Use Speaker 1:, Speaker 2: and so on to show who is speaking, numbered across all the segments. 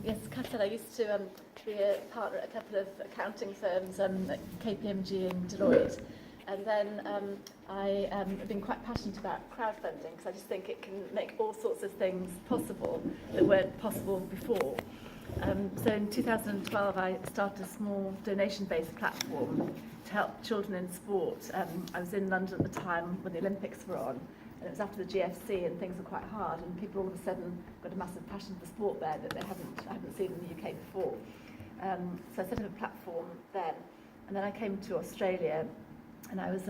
Speaker 1: Yes, Cassel, I used to be a partner at a couple of accounting firms, like KPMG and Deloitte, and then I have been quite passionate about crowdfunding because I just think it can make all sorts of things possible that weren't possible before. So in 2012 I started a small donation-based platform to help children in sport. I was in London at the time when the Olympics were on, and it was after the GFC and things were quite hard, and people all of a sudden got a massive passion for sport there that I haven't seen in the UK before. So I set up a platform then, and then I came to Australia, and I was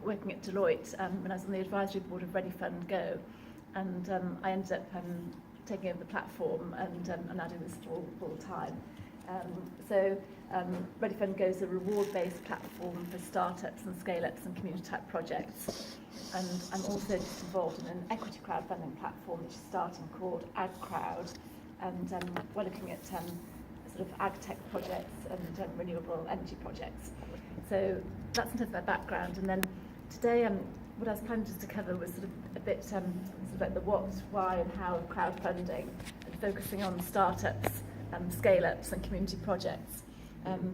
Speaker 1: working at Deloitte when I was on the advisory board of ReadyFund1, and I ended up taking over the platform, and I'm now doing this full time. So ReadyFund1 is a reward-based platform for startups and scale-ups and community-type projects. And I'm also just involved in an equity crowdfunding platform which is starting called AgCrowd, and we're looking at sort of ag-tech projects and renewable energy projects. So that's in terms of my background, and then today what I was planning just to cover was sort of a bit sort of like the what, why and how of crowdfunding, and focusing on startups, scale-ups and community projects.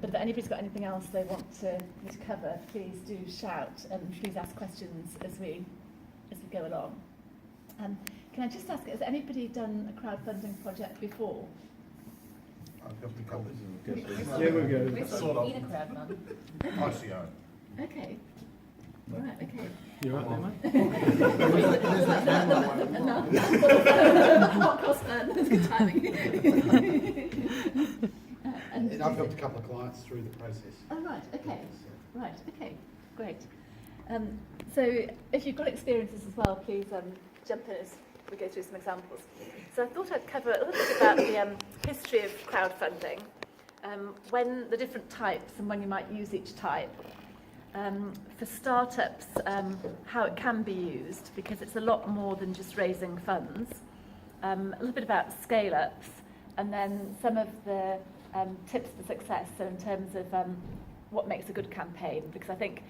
Speaker 1: But if anybody's got anything else they want me to cover, please do shout, and please ask questions as we go along. Can I just ask, has anybody done a crowdfunding project before?
Speaker 2: I've got the colours.
Speaker 3: Yeah, we go.
Speaker 4: We've
Speaker 2: Sort of.
Speaker 4: been a crowdfund.
Speaker 2: ICO.
Speaker 1: Okay. All right, okay.
Speaker 3: You all right there, mate?
Speaker 1: Hot cost burn, that's good timing.
Speaker 5: And I've helped a couple of clients through the process.
Speaker 1: Oh, right, okay. Right, okay, great. So if you've got experiences as well, please jump in as we go through some examples. So I thought I'd cover a little bit about the history of crowdfunding, when the different types and when you might use each type. For startups, how it can be used, because it's a lot more than just raising funds. A little bit about scale-ups, and then some of the tips for success, so in terms of what makes a good campaign, because I think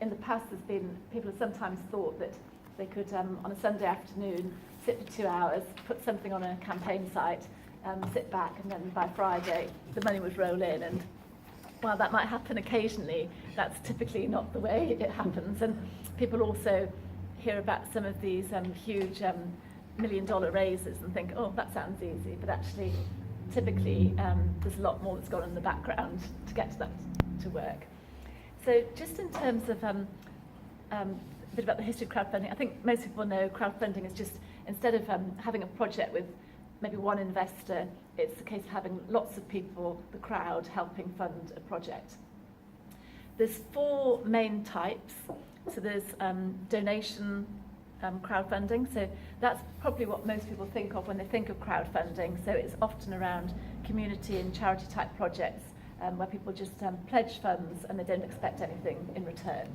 Speaker 1: in the past people have sometimes thought that they could on a Sunday afternoon sit for 2 hours, put something on a campaign site, sit back, and then by Friday the money would roll in. And while that might happen occasionally, that's typically not the way it happens. And people also hear about some of these huge $1 million raises and think, oh, that sounds easy, but actually typically there's a lot more that's gone on in the background to get to that to work. So just in terms of a bit about the history of crowdfunding, I think most people know crowdfunding is just, instead of having a project with maybe one investor, it's a case of having lots of people, the crowd, helping fund a project. There's 4 main types. So there's donation crowdfunding. So that's probably what most people think of when they think of crowdfunding. So it's often around community and charity type projects where people just pledge funds and they don't expect anything in return.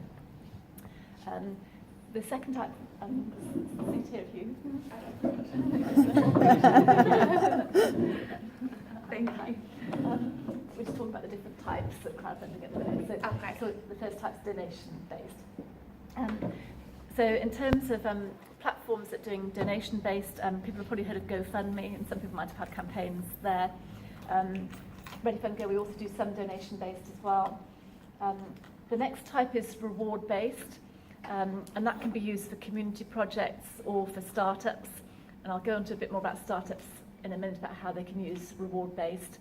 Speaker 1: The second type, sit here if you. Thank you. We're just talking about the different types of crowdfunding at the minute. So the first type is donation-based. So in terms of platforms that are doing donation-based, people have probably heard of GoFundMe, and some people might have had campaigns there. ReadyFund1, we also do some donation-based as well. The next type is reward-based, and that can be used for community projects or for startups. And I'll go into a bit more about startups in a minute, about how they can use reward-based.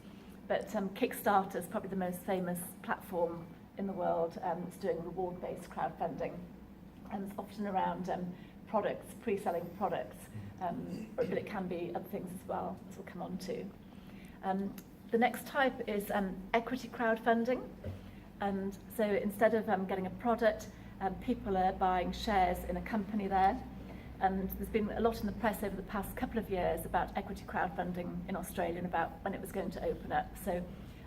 Speaker 1: But Kickstarter is probably the most famous platform in the world that's doing reward-based crowdfunding. And it's often around products, pre-selling products, but it can be other things as well, as we'll come on to. The next type is equity crowdfunding. And so instead of getting a product, people are buying shares in a company there. And there's been a lot in the press over the past couple of years about equity crowdfunding in Australia and about when it was going to open up. So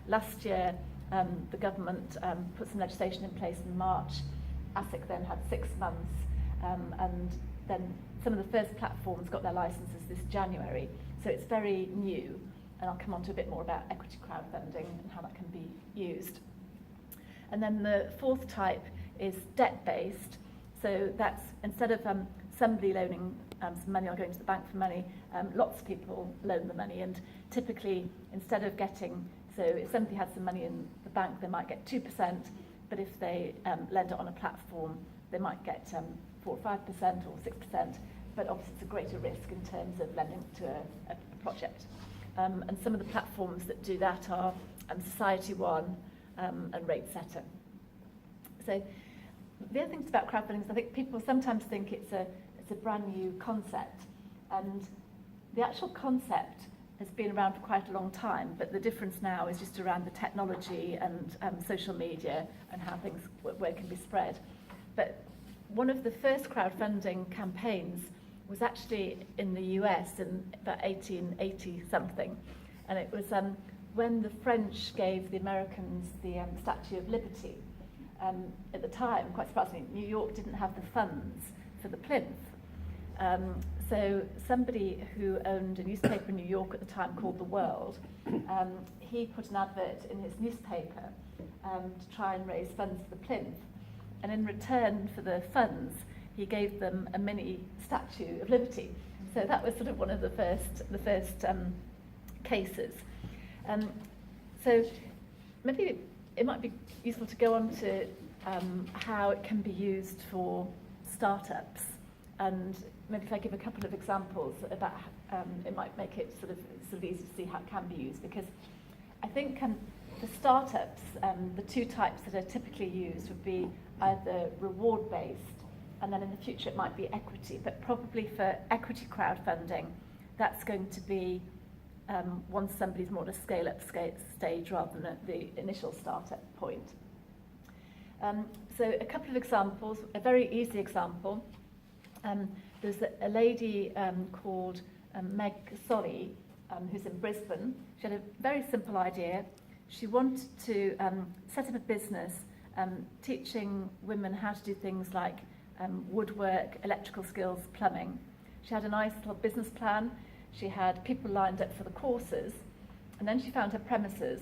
Speaker 1: last year, the government put some legislation in place in March. ASIC then had 6 months, and then some of the first platforms got their licenses this January. So it's very new, and I'll come on to a bit more about equity crowdfunding and how that can be used. And then the 4th type is debt-based. So that's instead of somebody loaning some money or going to the bank for money, lots of people loan the money, and typically instead of getting, so if somebody has some money in the bank, they might get 2%, but if they lend it on a platform, they might get 4 or 5% or 6%, but obviously it's a greater risk in terms of lending to a project. And some of the platforms that do that are Society One and Rate Setter. So the other things about crowdfunding is I think people sometimes think it's a brand new concept, and the actual concept has been around for quite a long time, but the difference now is just around the technology and social media and how things, where it can be spread. But one of the first crowdfunding campaigns was actually in the US in about 1880 something, and it was when the French gave the Americans the Statue of Liberty. At the time, quite surprisingly, New York didn't have the funds for the plinth. So somebody who owned a newspaper in New York at the time called The World, he put an advert in his newspaper to try and raise funds for the plinth. And in return for the funds, he gave them a mini Statue of Liberty. So that was sort of one of the first cases. So maybe it might be useful to go on to how it can be used for startups, and maybe if I give a couple of examples about it might make it sort of easy to see how it can be used, because I think for startups, the two types that are typically used would be either reward-based, and then in the future it might be equity, but probably for equity crowdfunding, that's going to be once somebody's more at a scale-up stage rather than at the initial startup point. So a couple of examples, a very easy example. There's a lady called Meg Solly, who's in Brisbane. She had a very simple idea. She wanted to set up a business teaching women how to do things like woodwork, electrical skills, plumbing. She had a nice little business plan. She had people lined up for the courses, and then she found her premises.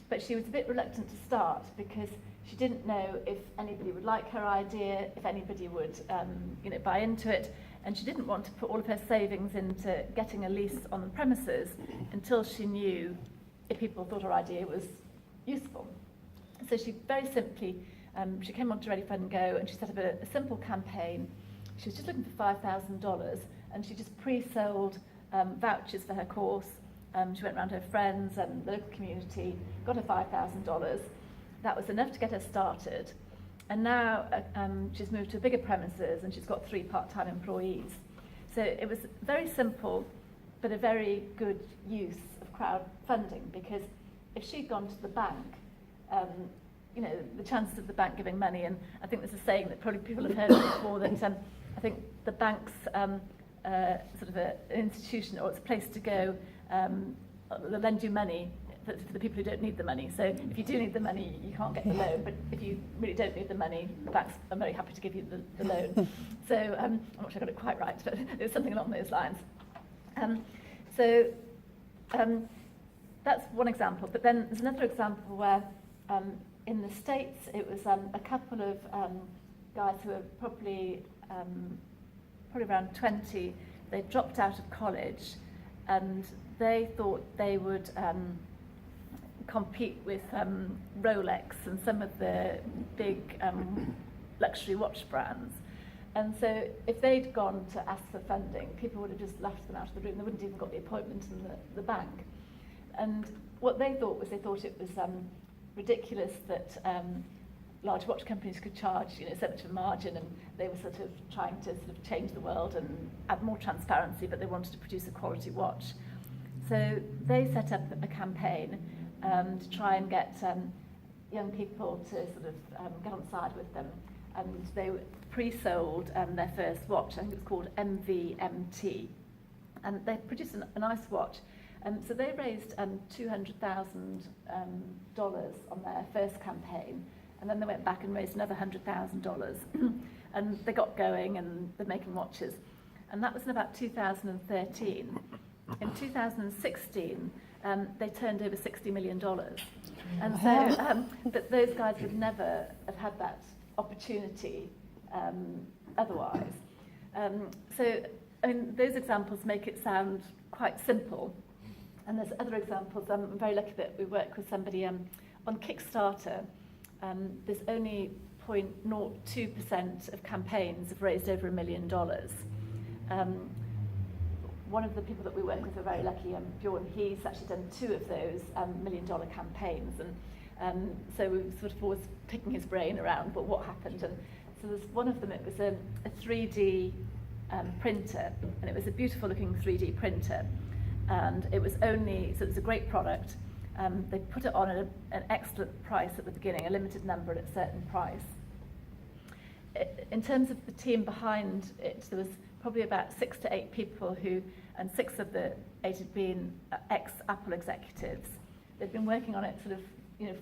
Speaker 1: But she was a bit reluctant to start because she didn't know if anybody would like her idea, if anybody would buy into it, and she didn't want to put all of her savings into getting a lease on the premises until she knew if people thought her idea was useful. So she very simply, she came on to Ready Fund Go and she set up a simple campaign. She was just looking for $5,000, and she just pre-sold vouchers for her course. She went around to her friends and the local community, got her $5,000. That was enough to get her started. And now she's moved to bigger premises and she's got 3 part-time employees. So it was very simple, but a very good use of crowdfunding, because if she'd gone to the bank, the chances of the bank giving money, and I think there's a saying that probably people have heard before, that I think the bank's sort of an institution, or it's a place to go, they'll lend you money for the people who don't need the money. So if you do need the money, you can't get the loan, but if you really don't need the money, the banks are very happy to give you the loan. So I'm not sure I got it quite right, but it was something along those lines. That's one example, but then there's another example where in the States it was a couple of guys who were probably around 20. They dropped out of college and they thought they would compete with Rolex and some of the big luxury watch brands. And so if they'd gone to ask for funding, people would have just left them out of the room. They wouldn't even got the appointment in the bank. And what they thought it was ridiculous that large watch companies could charge so much of a margin, and they were sort of trying to change the world and add more transparency, but they wanted to produce a quality watch. So they set up a campaign to try and get young people to get on side with them, and they pre-sold their first watch. I think it was called MVMT, and they produced a nice watch. So they raised $200,000 on their first campaign, and then they went back and raised another $100,000, and they got going and they're making watches. And that was in about 2013. In 2016, they turned over $60 million. And so but those guys would never have had that opportunity otherwise. So I mean, those examples make it sound quite simple. And there's other examples. I'm very lucky that we work with somebody on Kickstarter. There's only 0.02% of campaigns have raised over $1 million. One of the people that we work with are very lucky, Bjorn, he's actually done 2 of those $1 million campaigns. And so we were sort of always picking his brain around, but what happened? And so there's one of them, it was a 3D printer, and it was a beautiful looking 3D printer. And it was only, so it was a great product. They put it on at an excellent price at the beginning, a limited number at a certain price. In terms of the team behind it, there was probably about 6 to 8 people who, and 6 of the 8 had been ex-Apple executives. They'd been working on it sort of,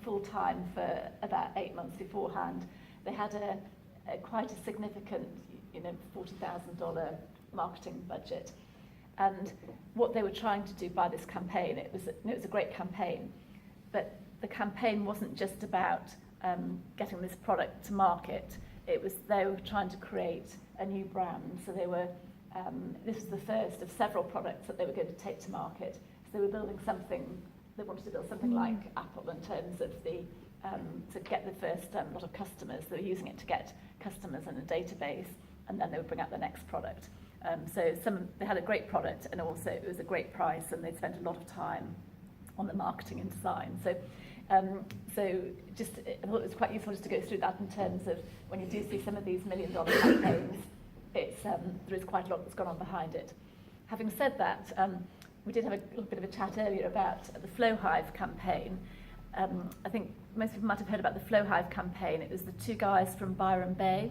Speaker 1: full time for about 8 months beforehand. They had a quite a significant, $40,000 marketing budget. And what they were trying to do by this campaign, it was a great campaign, but the campaign wasn't just about getting this product to market. It was they were trying to create a new brand. So they were this was the first of several products that they were going to take to market. So they were building something. They wanted to build something like Apple in terms of the to get the first lot of customers. They were using it to get customers in a database, and then they would bring out the next product. So they had a great product, and also it was a great price, and they'd spent a lot of time on the marketing and design. So just I thought it was quite useful just to go through that in terms of when you do see some of these $1 million campaigns, it's there is quite a lot that's gone on behind it. Having said that, we did have a little bit of a chat earlier about the Flowhive campaign. I think most people might have heard about the Flowhive campaign. It was the 2 guys from Byron Bay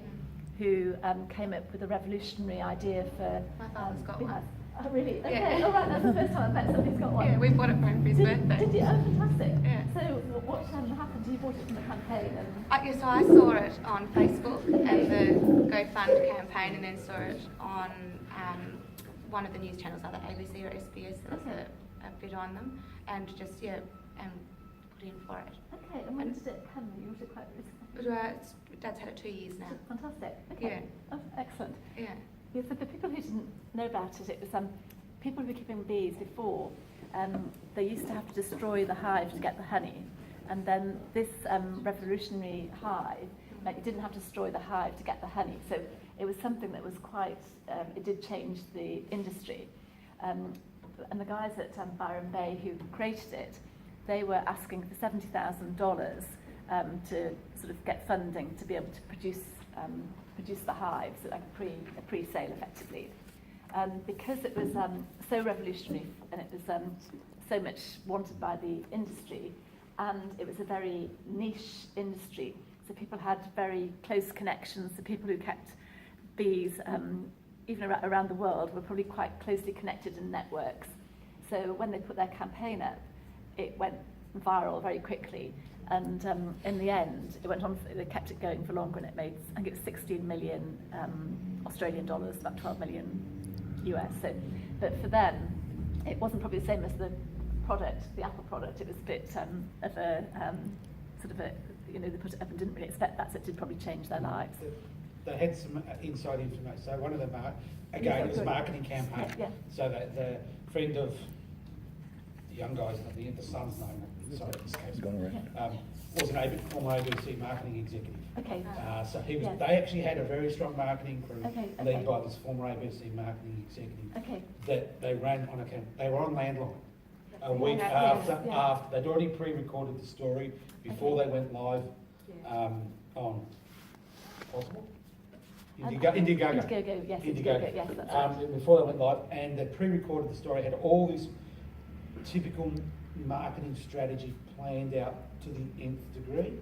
Speaker 1: who came up with a revolutionary idea for...
Speaker 4: My father's got one.
Speaker 1: Oh, really? Okay.
Speaker 4: Yeah.
Speaker 1: Oh, right, that's the first time I've met somebody's got one.
Speaker 4: Yeah, we bought it for him for his birthday.
Speaker 1: Did you? Oh, fantastic.
Speaker 4: Yeah.
Speaker 1: So what happened? You bought it from the campaign?
Speaker 4: So I saw it on Facebook and the GoFund campaign, and then saw it on one of the news channels, either ABC or SBS. There was a bit on them, and just, put in for it.
Speaker 1: Okay, and when did it come? You were quite recently.
Speaker 4: Dad's had it 2 years now.
Speaker 1: Fantastic. Okay.
Speaker 4: Yeah.
Speaker 1: Oh, excellent.
Speaker 4: Yeah.
Speaker 1: Yeah, so the people who didn't know about it, it was people who were keeping bees before. They used to have to destroy the hive to get the honey, and then this revolutionary hive meant you didn't have to destroy the hive to get the honey. So it was something that was quite. It did change the industry, and the guys at Byron Bay who created it, they were asking for $70,000 to sort of get funding to be able to produce the hives, so like a pre-sale effectively. Because it was so revolutionary and it was so much wanted by the industry, and it was a very niche industry, so people had very close connections. The people who kept bees, even around the world, were probably quite closely connected in networks. So when they put their campaign up, it went viral very quickly. And in the end, it went on. They kept it going for longer, and it made, I think it was 16 million Australian dollars, about 12 million US. So, but for them, it wasn't probably the same as the product, the Apple product. It was a bit of a sort of a, they put it up and didn't really expect that, so it did probably change their lives.
Speaker 5: They had some inside information. So one of them, again, it was a marketing campaign.
Speaker 1: Yeah.
Speaker 5: So the friend of the young guys, the son's name, sorry, in this case, was an former ABC marketing executive.
Speaker 1: Okay.
Speaker 5: So he was.
Speaker 1: Yes.
Speaker 5: They actually had a very strong marketing crew,
Speaker 1: Okay.
Speaker 5: led by this former ABC marketing executive.
Speaker 1: Okay.
Speaker 5: That they ran on they were on landline. A week
Speaker 1: Yeah.
Speaker 5: after,
Speaker 1: Yeah.
Speaker 5: after they'd already pre-recorded the story before they went live on Possible. Indiegogo.
Speaker 1: Indiegogo, yes.
Speaker 5: Indiegogo.
Speaker 1: Yes, that's right.
Speaker 5: Before they went live, and they pre-recorded the story, had all this typical marketing strategy planned out to the nth degree.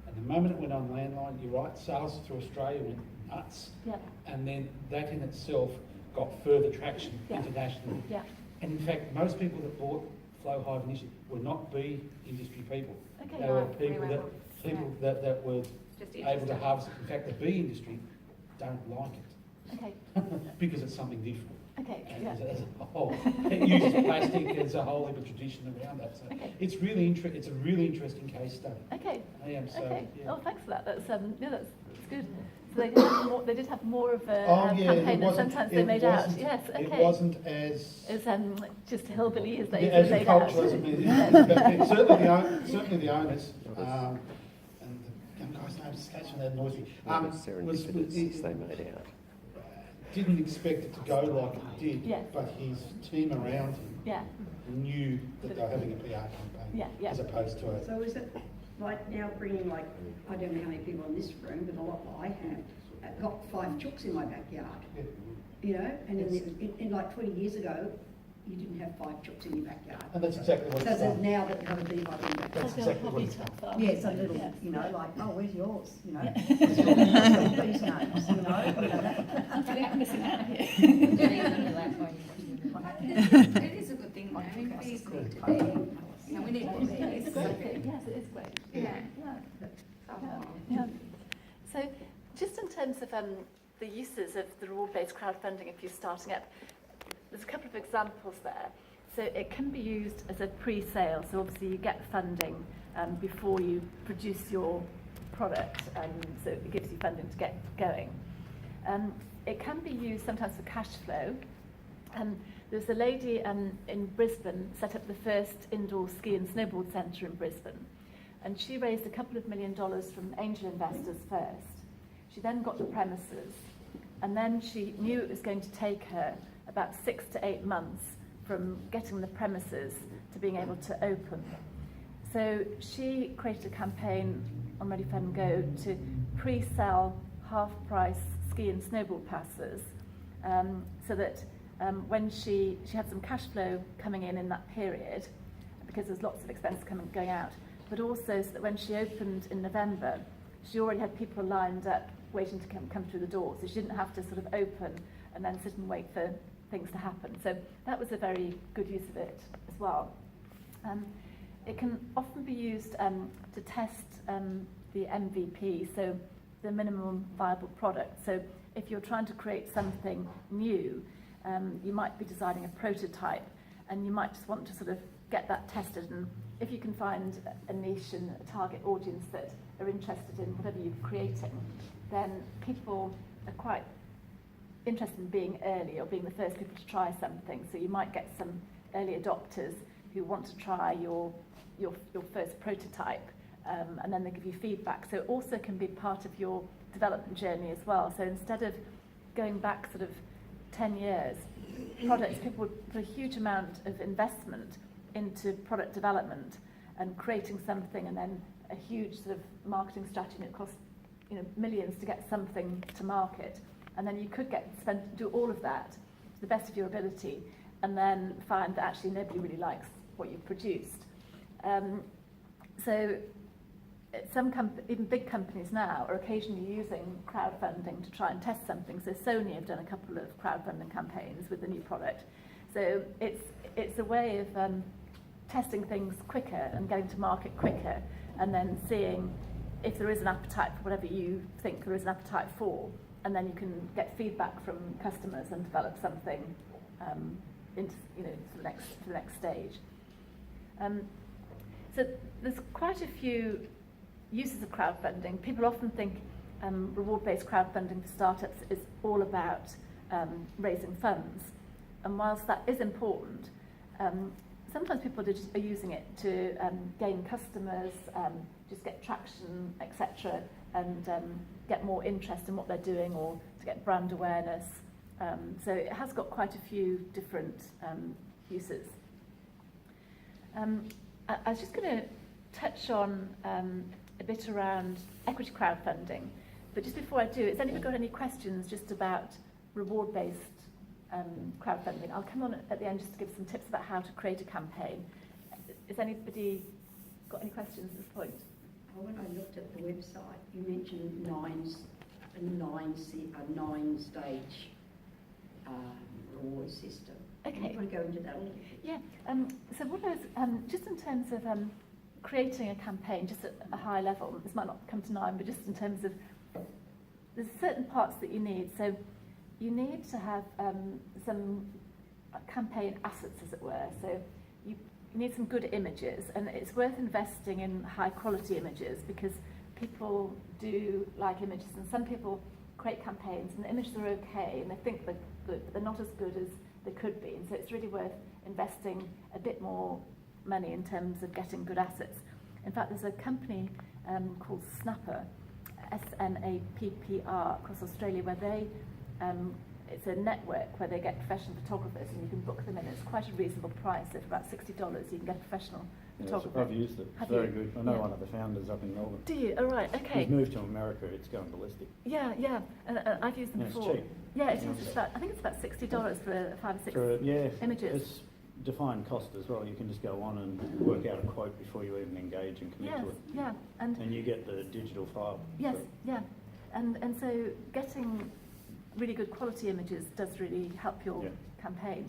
Speaker 5: And the moment it went on landline, you're right, sales through Australia went nuts.
Speaker 1: Yeah.
Speaker 5: And then that in itself got further traction
Speaker 1: Yeah.
Speaker 5: internationally.
Speaker 1: Yeah.
Speaker 5: And in fact, most people that bought Flowhive initially were not bee industry people.
Speaker 1: Okay.
Speaker 5: They were
Speaker 4: No,
Speaker 5: people
Speaker 4: we
Speaker 5: that
Speaker 4: weren't.
Speaker 5: that were
Speaker 4: Just
Speaker 5: able to
Speaker 4: interested.
Speaker 5: harvest it. In fact, the bee industry don't like it
Speaker 1: Okay.
Speaker 5: because it's something different.
Speaker 1: Okay, yeah.
Speaker 5: as a whole. It uses plastic, there's a whole heap of tradition around that. So
Speaker 1: Okay.
Speaker 5: it's a really interesting case study.
Speaker 1: Okay.
Speaker 5: So,
Speaker 1: Okay.
Speaker 5: yeah.
Speaker 1: Oh, thanks for that. That's that's good. So they did have more of a campaign than sometimes they made out. Yes. Okay.
Speaker 5: It wasn't as
Speaker 1: It's just hillbilly as they
Speaker 5: as
Speaker 1: made out.
Speaker 5: cultural as it is. Certainly the owners. And the young guy's name escapes me, that noisy.
Speaker 3: They made out.
Speaker 5: Didn't expect it to go like it did,
Speaker 1: Yes.
Speaker 5: but his team around him
Speaker 1: Yeah.
Speaker 5: knew that they were having a PR campaign
Speaker 1: Yeah.
Speaker 5: as opposed to a.
Speaker 6: So is it like now bringing, like, I don't know how many people in this room, but a lot I have, I've got 5 chooks in my backyard,
Speaker 5: Yeah.
Speaker 6: you know, and in like 20 years ago, you didn't have 5 chooks in your backyard.
Speaker 5: And that's exactly what
Speaker 6: So
Speaker 5: it's done.
Speaker 6: now that you have a beehive in your
Speaker 5: That's
Speaker 6: backyard.
Speaker 5: exactly what it's done.
Speaker 6: Yeah, so little,
Speaker 1: Yes.
Speaker 6: you know, like, oh, where's yours, you know? These names, you know.
Speaker 1: I'm missing out here.
Speaker 4: It is a good thing, though. I mean, bees need to be, you know, we need more
Speaker 1: It's a
Speaker 4: bees.
Speaker 1: great thing. Yes, it is great.
Speaker 4: Yeah.
Speaker 1: Yeah. Yeah. So, just in terms of the uses of the reward-based crowdfunding, if you're starting up, there's a couple of examples there. So it can be used as a pre-sale. So obviously you get funding before you produce your product, so it gives you funding to get going. It can be used sometimes for cash flow. There's a lady in Brisbane set up the first indoor ski and snowboard centre in Brisbane, and she raised a couple of $1 million from angel investors first. She then got the premises, and then she knew it was going to take her about 6 to 8 months from getting the premises to being able to open. So she created a campaign on Ready Fund Go to pre-sell half-price ski and snowboard passes, so that when she had some cash flow coming in that period, because there's lots of expenses going out, but also so that when she opened in November, she already had people lined up waiting to come through the door, so she didn't have to sort of open and then sit and wait for things to happen. So that was a very good use of it as well. It can often be used to test the MVP, so the minimum viable product. So if you're trying to create something new, you might be designing a prototype, and you might just want to sort of get that tested. And if you can find a niche and a target audience that are interested in whatever you're creating, then people are quite interested in being early or being the first people to try something. So you might get some early adopters who want to try your first prototype, and then they give you feedback. So it also can be part of your development journey as well. So instead of going back sort of 10 years, people would put a huge amount of investment into product development and creating something, and then a huge sort of marketing strategy, and it costs millions to get something to market. And then you could do all of that to the best of your ability, and then find that actually nobody really likes what you've produced. So even big companies now are occasionally using crowdfunding to try and test something. So Sony have done a couple of crowdfunding campaigns with the new product. So it's a way of testing things quicker and getting to market quicker, and then seeing if there is an appetite for whatever you think there is an appetite for, and then you can get feedback from customers and develop something into to the next stage. So there's quite a few uses of crowdfunding. People often think reward-based crowdfunding for startups is all about raising funds, and whilst that is important, sometimes people are using it to gain customers, just get traction, etc., and get more interest in what they're doing, or to get brand awareness. So it has got quite a few different uses. I was just going to touch on a bit around equity crowdfunding, but just before I do, has anybody got any questions just about reward-based crowdfunding? I'll come on at the end just to give some tips about how to create a campaign. Has anybody got any questions at this point?
Speaker 6: Well, when I looked at the website, you mentioned a nine-stage reward system.
Speaker 1: Okay.
Speaker 6: Do you want to go into that a little bit?
Speaker 1: Yeah. So what I was, just in terms of creating a campaign, just at a high level, this might not come to mind, but just in terms of, there's certain parts that you need. So you need to have some campaign assets, as it were. So you need some good images, and it's worth investing in high quality images because people do like images, and some people create campaigns and the images are okay and they think they're good, but they're not as good as they could be, and so it's really worth investing a bit more money in terms of getting good assets. In fact, there's a company called Snapper, SNAPPR, across Australia, where they it's a network where they get professional photographers and you can book them in. It's quite a reasonable price. So for about $60 you can get a professional photographer.
Speaker 7: I've used it. It's very good. I know one of the founders up in Melbourne.
Speaker 1: Do you? Oh, right, okay.
Speaker 7: He's moved to America. It's going ballistic.
Speaker 1: Yeah, and I've used them
Speaker 7: And it's
Speaker 1: before.
Speaker 7: cheap.
Speaker 1: Yeah, it is. It's about, I think it's about $60 for 5 or 6 images.
Speaker 7: It's defined cost as well. You can just go on and work out a quote before you even engage and commit to it.
Speaker 1: Yeah,
Speaker 7: and you get the digital file.
Speaker 1: Yes, yeah, and so getting really good quality images does really help your campaign.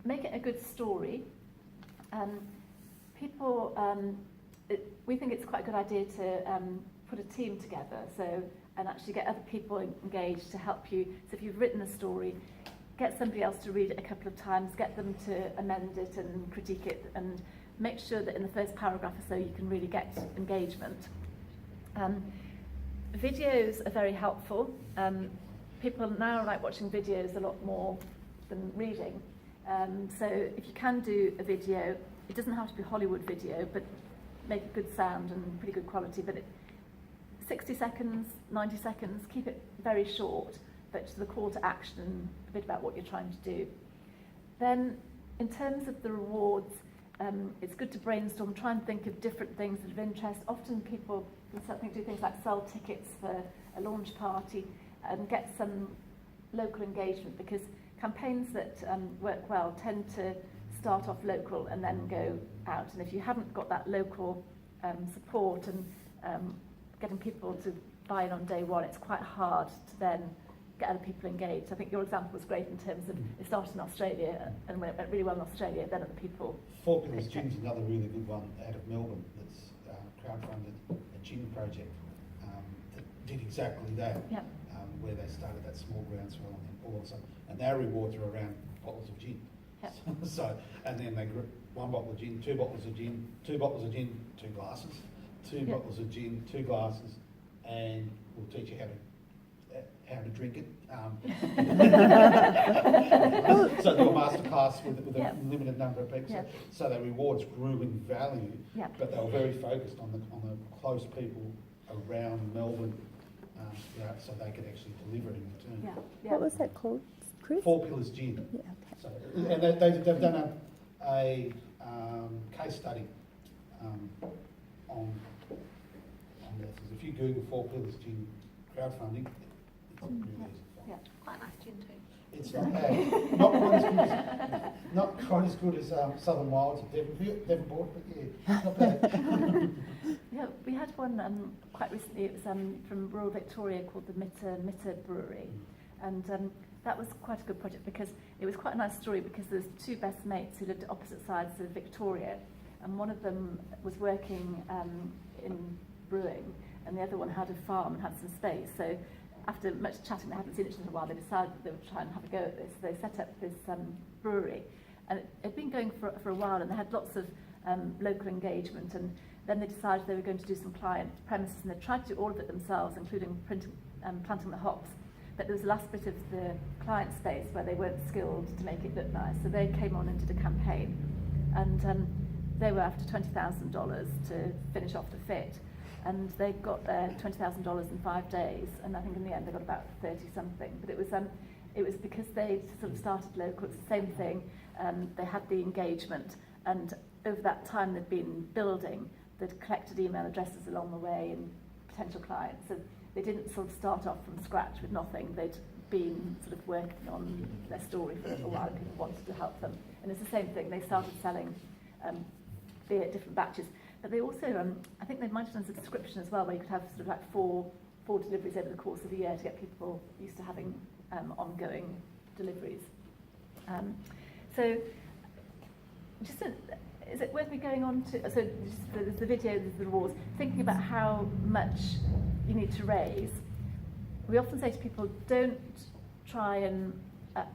Speaker 1: Make it a good story. We think it's quite a good idea to put a team together, and actually get other people engaged to help you. So if you've written a story, get somebody else to read it a couple of times, get them to amend it and critique it, and make sure that in the first paragraph or so you can really get engagement. Videos are very helpful. People now like watching videos a lot more than reading. So if you can do a video, it doesn't have to be Hollywood video, but make a good sound and pretty good quality. But 60 seconds, 90 seconds, keep it very short, but to the call to action and a bit about what you're trying to do. Then, in terms of the rewards, it's good to brainstorm, try and think of different things that are of interest. Often people do things like sell tickets for a launch party and get some local engagement, because campaigns that work well tend to start off local and then go out. And if you haven't got that local support and getting people to buy in on day one, it's quite hard to then get other people engaged. I think your example was great in terms of it started in Australia, and when it went really well in Australia, then other people...
Speaker 5: Four Pillars Gin's another really good one out of Melbourne that's crowdfunded a gin project that did exactly that, where they started that small groundswell and then all of a sudden, and their rewards are around bottles of gin.
Speaker 1: Yep.
Speaker 5: So, and then they grew 1 bottle of gin, 2 bottles of gin, 2 bottles of gin, 2 glasses, 2 bottles of gin, 2 glasses, and we'll teach you how to drink it. So do a masterclass with a limited number of people. So their rewards grew in value, but they were very focused on the close people around Melbourne, so they could actually deliver it in return.
Speaker 8: What was that called, Chris?
Speaker 5: 4 Pillars Gin.
Speaker 8: Yeah, okay.
Speaker 5: So, and they've done a case study on this. If you Google 4 Pillars Gin crowdfunding, it's really easy.
Speaker 4: Quite nice gin too.
Speaker 5: It's not bad. Not quite as good as Southern Wilds of Devonport, but not bad.
Speaker 1: Yeah, we had one quite recently. It was from rural Victoria called the Mitter Brewery, and that was quite a good project because it was quite a nice story, because there's 2 best mates who lived at opposite sides of Victoria, and one of them was working in brewing, and the other one had a farm and had some space. So after much chatting, they hadn't seen each other in a while, they decided they would try and have a go at this. So they set up this brewery, and it had been going for a while, and they had lots of local engagement, and then they decided they were going to do some client premises, and they tried to do all of it themselves, including planting the hops. But there was the last bit of the client space where they weren't skilled to make it look nice, so they came on and did a campaign, and they were after $20,000 to finish off the fit. And they got their $20,000 in 5 days, and I think in the end they got about 30-something. But it was because they sort of started local. It's the same thing. They had the engagement, and over that time they'd been building. They'd collected email addresses along the way and potential clients. So they didn't sort of start off from scratch with nothing. They'd been sort of working on their story for a little while, and people wanted to help them. And it's the same thing. They started selling beer at different batches. But they also, I think they might have done a subscription as well, where you could have sort of like four deliveries over the course of the year to get people used to having ongoing deliveries. So, is it worth me going on to, so there's the video, there's the rewards, thinking about how much you need to raise. we often say to people, don't try and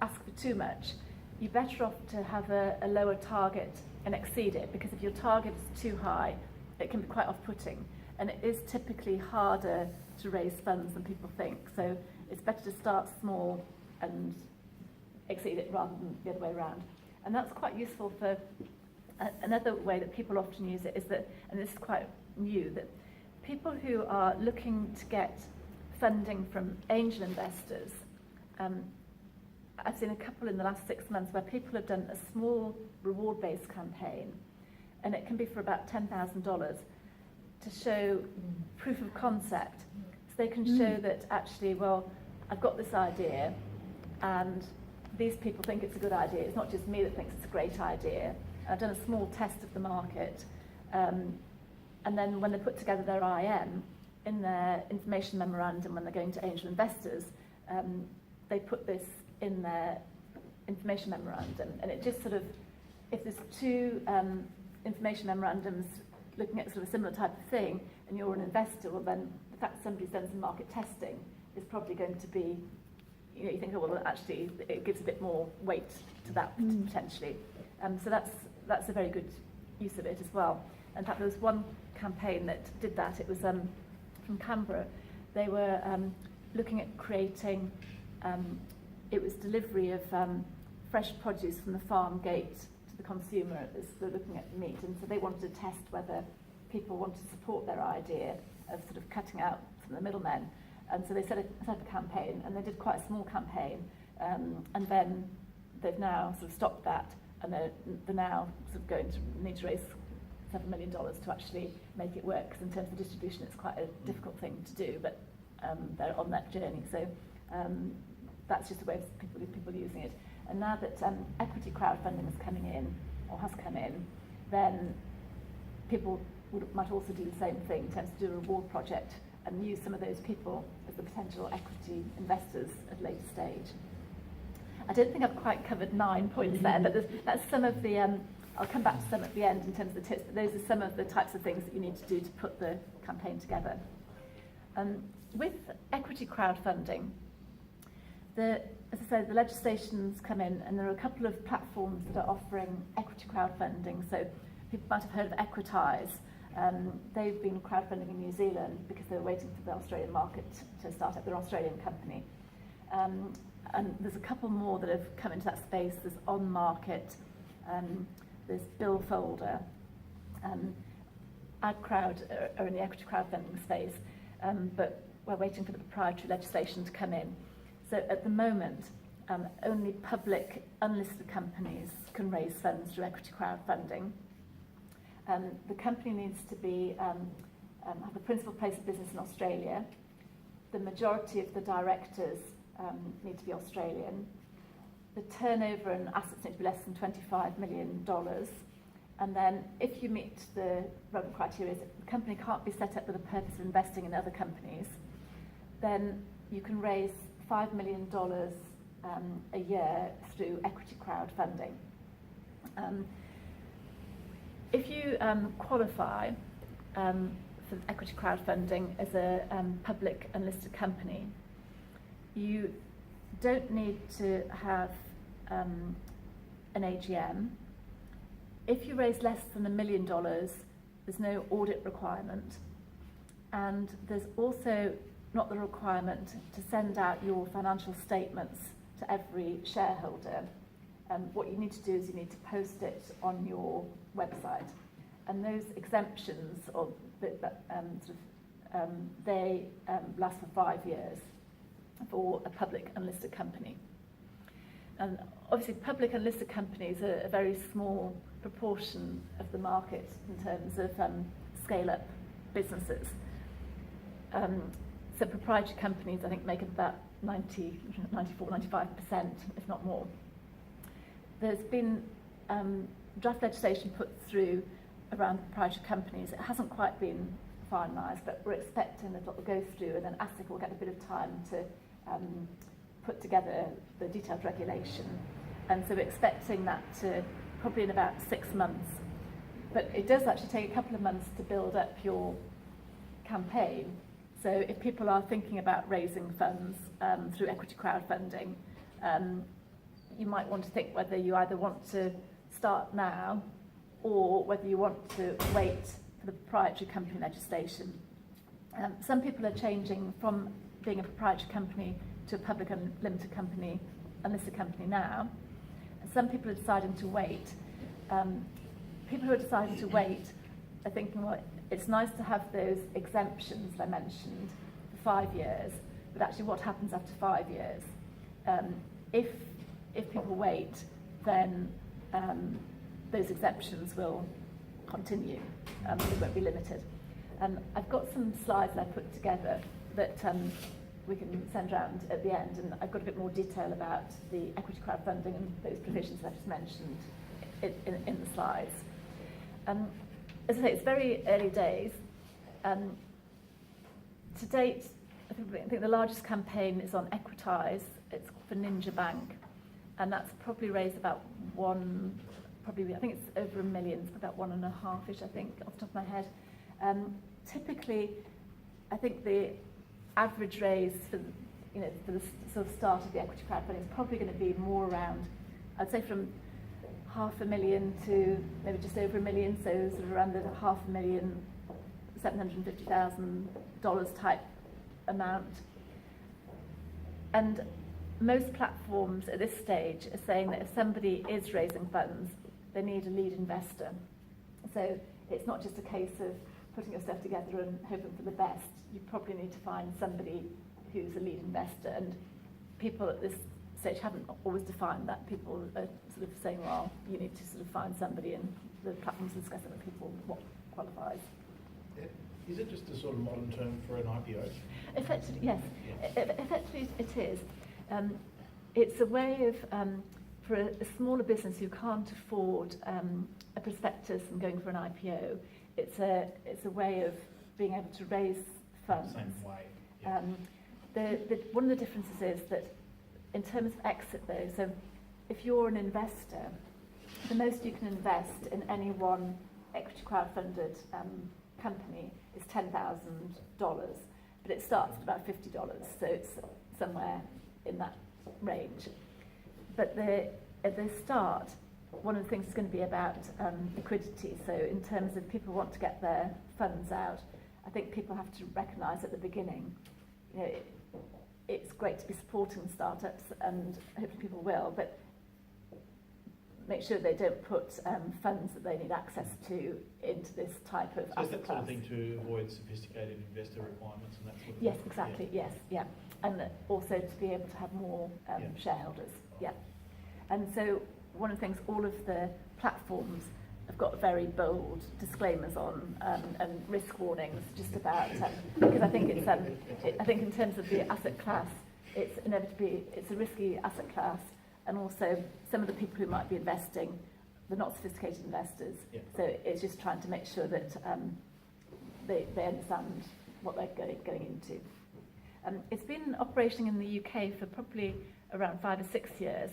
Speaker 1: ask for too much. You're better off to have a lower target and exceed it, because if your target is too high, it can be quite off-putting, and it is typically harder to raise funds than people think. So it's better to start small and exceed it rather than the other way around. And that's quite useful for another way that people often use it is that, and this is quite new, that people who are looking to get funding from angel investors, I've seen a couple in the last 6 months where people have done a small reward-based campaign, and it can be for about $10,000 to show proof of concept. So they can show that actually, well, I've got this idea, and these people think it's a good idea. It's not just me that thinks it's a great idea. I've done a small test of the market, and then when they put together their IM, in their information memorandum when they're going to angel investors, they put this in their information memorandum, and it just sort of, if there's two information memorandums looking at sort of a similar type of thing, and you're an investor, well then the fact somebody's done some market testing is probably going to be, you know, you think, oh well, actually it gives a bit more weight to that potentially. So that's a very good use of it as well. In fact, there was one campaign that did that. It was from Canberra. They were looking at creating, it was delivery of fresh produce from the farm gate to the consumer as they're looking at meat. And so they wanted to test whether people wanted to support their idea of sort of cutting out some of the middlemen. And so they set up a campaign, and they did quite a small campaign. And then they've now sort of stopped that, and they're now sort of going to need to raise $7 million to actually make it work, because in terms of distribution it's quite a difficult thing to do, but they're on that journey. So that's just a way of people using it. And now that equity crowdfunding is coming in, or has come in, then people might also do the same thing in terms of do a reward project and use some of those people as the potential equity investors at a later stage. I don't think I've quite covered 9 points there, but that's some of the, I'll come back to some at the end in terms of the tips, but those are some of the types of things that you need to do to put the campaign together. With equity crowdfunding, as I said, the legislation's come in, and there are a couple of platforms that are offering equity crowdfunding. So people might have heard of Enterprize. They've been crowdfunding in New Zealand because they were waiting for the Australian market to start up, their Australian company. And there's a couple more that have come into that space. There's On Market, there's Bill Folder, AdCrowd are in the equity crowdfunding space, but we're waiting for the proprietary legislation to come in. So at the moment, only public unlisted companies can raise funds through equity crowdfunding. The company needs to be have a principal place of business in Australia. The majority of the directors need to be Australian. The turnover and assets need to be less than $25 million. And then if you meet the relevant criteria, the company can't be set up with a purpose of investing in other companies, then you can raise $5 million a year through equity crowdfunding. If you qualify for equity crowdfunding as a public unlisted company, you don't need to have an AGM. If you raise less than $1 million, there's no audit requirement, and there's also not the requirement to send out your financial statements to every shareholder. What you need to do is you need to post it on your website, and those exemptions or they last for 5 years for a public unlisted company. And obviously public unlisted companies are a very small proportion of the market in terms of scale-up businesses. So proprietary companies, I think, make up about 94-95%, if not more. There's been draft legislation put through around proprietary companies. It hasn't quite been finalised, but we're expecting that it will go through, and then ASIC will get a bit of time to put together the detailed regulation. And so we're expecting that to probably in about 6 months. But it does actually take a couple of months to build up your campaign. So if people are thinking about raising funds through equity crowdfunding, you might want to think whether you either want to start now or whether you want to wait for the proprietary company legislation. Some people are changing from being a proprietary company to a public and limited company, unlisted company now. And some people are deciding to wait. People who are deciding to wait are thinking, well, it's nice to have those exemptions that I mentioned for 5 years, but actually what happens after 5 years? If people wait, then those exemptions will continue. They won't be limited. I've got some slides that I put together that we can send around at the end, and I've got a bit more detail about the equity crowdfunding and those provisions that I've just mentioned in the slides. As I say, it's very early days. To date, I think the largest campaign is on Equitize. It's for Ninja Bank, and that's probably raised about I think it's over $1 million, it's about 1.5-ish, I think, off the top of my head. Typically, I think the average raise for the sort of start of the equity crowdfunding is probably going to be more around, I'd say, from $500,000 to maybe just over $1 million, so sort of around the $500,000, $750,000 type amount. And most platforms at this stage are saying that if somebody is raising funds, they need a lead investor. So it's not just a case of putting your stuff together and hoping for the best. You probably need to find somebody who's a lead investor, and people at this stage haven't always defined that. People are sort of saying, well, you need to sort of find somebody, and the platforms discuss with people what qualifies.
Speaker 2: Is it just a sort of modern term for an IPO?
Speaker 1: Effectively, yes. Effectively, it is. It's a way of, for a smaller business who can't afford a prospectus and going for an IPO, it's a way of being able to raise funds.
Speaker 2: Same way. Yeah.
Speaker 1: One of the differences is that in terms of exit though, so if you're an investor, the most you can invest in any one equity crowdfunded company is $10,000, but it starts at about $50, so it's somewhere in that range. But at the start, one of the things is going to be about liquidity. So in terms of people want to get their funds out, I think people have to recognise at the beginning, it's great to be supporting startups, and hopefully people will, but make sure they don't put funds that they need access to into this type of asset
Speaker 2: So is that
Speaker 1: class.
Speaker 2: sort of thing to avoid sophisticated investor requirements and that sort of
Speaker 1: Yes,
Speaker 2: thing?
Speaker 1: exactly,
Speaker 2: Yeah.
Speaker 1: yes, yeah. And also to be able to have more shareholders, yeah. And so one of the things, all of the platforms have got very bold disclaimers on and risk warnings just about, because I think it's, I think in terms of the asset class, it's inevitably, it's a risky asset class, and also some of the people who might be investing, they're not sophisticated investors, so it's just trying to make sure that they understand what they're going into. It's been operating in the UK for probably around 5 or 6 years,